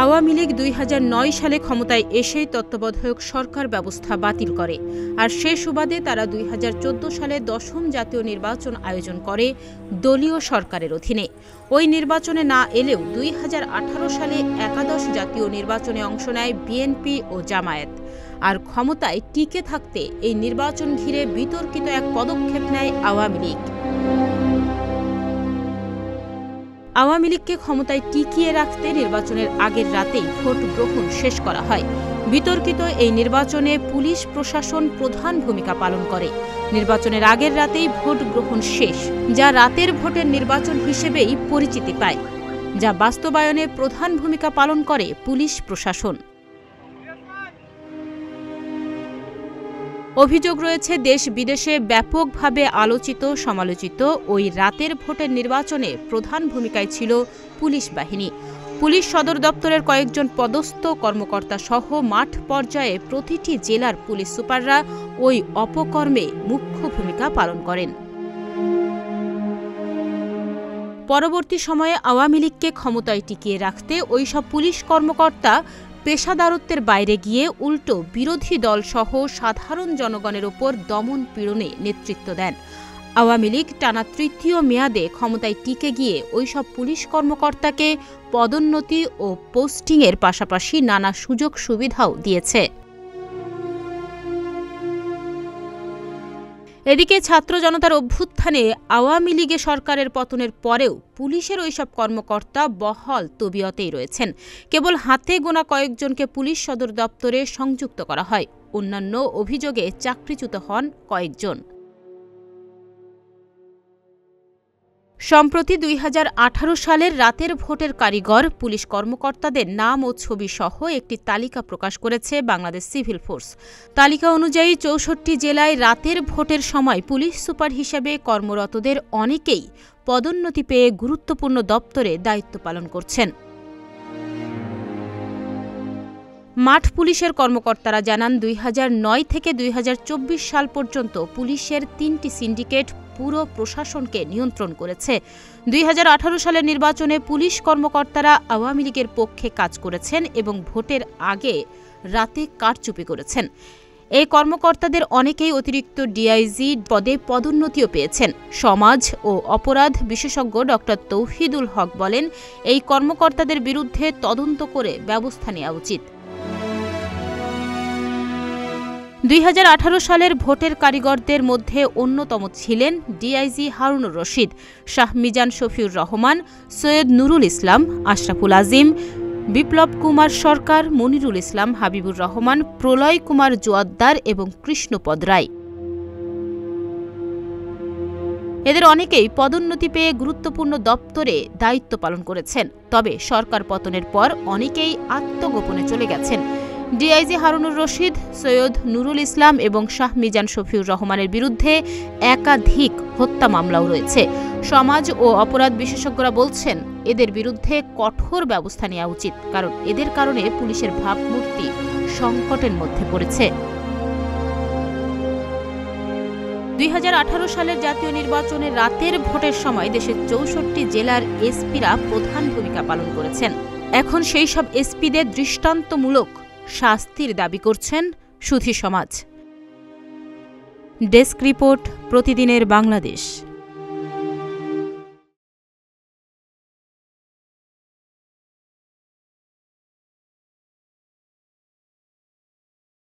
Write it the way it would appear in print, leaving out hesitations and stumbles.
আওয়ামী লীগ ২০০৯ সালে ক্ষমতায় এসেই তত্ত্বাবধায়ক সরকার ব্যবস্থা বাতিল করে, আর সে সুবাদে তারা ২০১৪ সালে ১০ম জাতীয় নির্বাচন আয়োজন করে দলীয় সরকারের অধীনে। ওই নির্বাচনে না এলেও ২০১৮ সালে একাদশ জাতীয় নির্বাচনে অংশ নেয় বিএনপি ও জামায়াত। আর ক্ষমতায় টিকে থাকতে এই নির্বাচন ঘিরে বিতর্কিত এক পদক্ষেপ নেয় আওয়ামী লীগ। আওয়ামী লীগকে ক্ষমতায় টিকিয়ে রাখতে নির্বাচনের আগের রাতেই ভোট গ্রহণ শেষ করা হয়। বিতর্কিত এই নির্বাচনে পুলিশ প্রশাসন প্রধান ভূমিকা পালন করে। নির্বাচনের আগের রাতেই ভোট গ্রহণ শেষ, যা রাতের ভোটের নির্বাচন হিসেবেই পরিচিতি পায়, যা বাস্তবায়নে প্রধান ভূমিকা পালন করে পুলিশ প্রশাসন। অভিযোগ রয়েছে, দেশ বিদেশে ব্যাপকভাবে আলোচিত সমালোচিত ওই রাতের ভোটের নির্বাচনে প্রধান ভূমিকায় ছিল পুলিশ বাহিনী। পুলিশ সদর দপ্তরের কয়েকজন পদস্থ কর্মকর্তা সহ মাঠ পর্যায়ে প্রতিটি জেলার পুলিশ সুপাররা ওই অপকর্মে মুখ্য ভূমিকা পালন করেন। পরবর্তী সময়ে আওয়ামী লীগকে ক্ষমতায় টিকিয়ে রাখতে ওইসব পুলিশ কর্মকর্তা পেশাদারত্বের বাইরে গিয়ে উল্টো বিরোধী দলসহ সাধারণ জনগণের ওপর দমন পীড়নে নেতৃত্ব দেন। আওয়ামী লীগ টানা তৃতীয় মেয়াদে ক্ষমতায় টিকে গিয়ে ওইসব পুলিশ কর্মকর্তাকে পদোন্নতি ও পোস্টিংয়ের পাশাপাশি নানা সুযোগ সুবিধাও দিয়েছে। এদিকে ছাত্র জনতার অভ্যুত্থানে আওয়ামী লীগে সরকারের পতনের পরেও পুলিশের ওইসব কর্মকর্তা বহাল তবিয়তেই রয়েছেন। কেবল হাতে গোনা কয়েকজনকে পুলিশ সদর দপ্তরে সংযুক্ত করা হয়। অন্যান্য অভিযোগে চাকরিচ্যুত হন কয়েকজন। সম্প্রতি ২০১৮ সালের রাতের ভোটের কারিগর পুলিশ কর্মকর্তাদের নাম ও ছবি সহ একটি তালিকা প্রকাশ করেছে বাংলাদেশ সিভিল ফোর্স। তালিকা অনুযায়ী ৬৪ জেলায় রাতের ভোটের সময় পুলিশ সুপার হিসেবে কর্মরতদের অনেকেই পদোন্নতি পেয়ে গুরুত্বপূর্ণ দপ্তরে দায়িত্ব পালন করছেন। মাঠ পুলিশের কর্মকর্তারা জানান, ২০০৯ থেকে ২০২৪ সাল পর্যন্ত পুলিশের ৩টি সিন্ডিকেট পুরো প্রশাসনকে নিয়ন্ত্রণ করেছে। ২০১৮ সালের নির্বাচনে পুলিশ কর্মকর্তারা আওয়ামী লীগের পক্ষে কাজ করেছেন এবং ভোটের আগে রাতে কারচুপি করেছেন। এই কর্মকর্তাদের অনেকেই অতিরিক্ত ডিআইজি পদে পদোন্নতিও পেয়েছেন। সমাজ ও অপরাধ বিশেষজ্ঞ ড. তৌহিদুল হক বলেন, এই কর্মকর্তাদের বিরুদ্ধে তদন্ত করে ব্যবস্থা নেওয়া উচিত। ২০১৮ সালের ভোটের কারিগরদের মধ্যে অন্যতম ছিলেন ডিআইজি হারুনুর রশিদ, শাহ মিজান শফিউর রহমান, সৈয়দ নুরুল ইসলাম, আশরাফুল আজিম, বিপ্লব কুমার সরকার, মনিরুল ইসলাম, হাবিবুর রহমান, প্রলয় কুমার জোয়াদ্দার এবং কৃষ্ণপদ রায়। এদের অনেকেই পদোন্নতি পেয়ে গুরুত্বপূর্ণ দপ্তরে দায়িত্ব পালন করেছেন। তবে সরকার পতনের পর অনেকেই আত্মগোপনে চলে গেছেন। ডিআইজি হারুনুর রশিদ, সৈয়দ নুরুল ইসলাম এবং শাহ মিজান শফিউর রহমানের বিরুদ্ধে একাধিক হত্যা মামলাও রয়েছে। সমাজ ও অপরাধ বিশেষজ্ঞরা বলছেন, এদের বিরুদ্ধে কঠোর ব্যবস্থা নেওয়া উচিত, কারণ এদের কারণে পুলিশের ভাবমূর্তি সংকটের মধ্যে পড়েছে। ২০১৮ সালের জাতীয় নির্বাচনে রাতের ভোটের সময় দেশের ৬৪ জেলার এসপিরা প্রধান ভূমিকা পালন করেছেন। এখন সেই সব এসপিদের দৃষ্টান্তমূলক শাস্তির দাবি করছেন সুধী সমাজ। ডেস্ক রিপোর্ট, প্রতিদিনের বাংলাদেশ।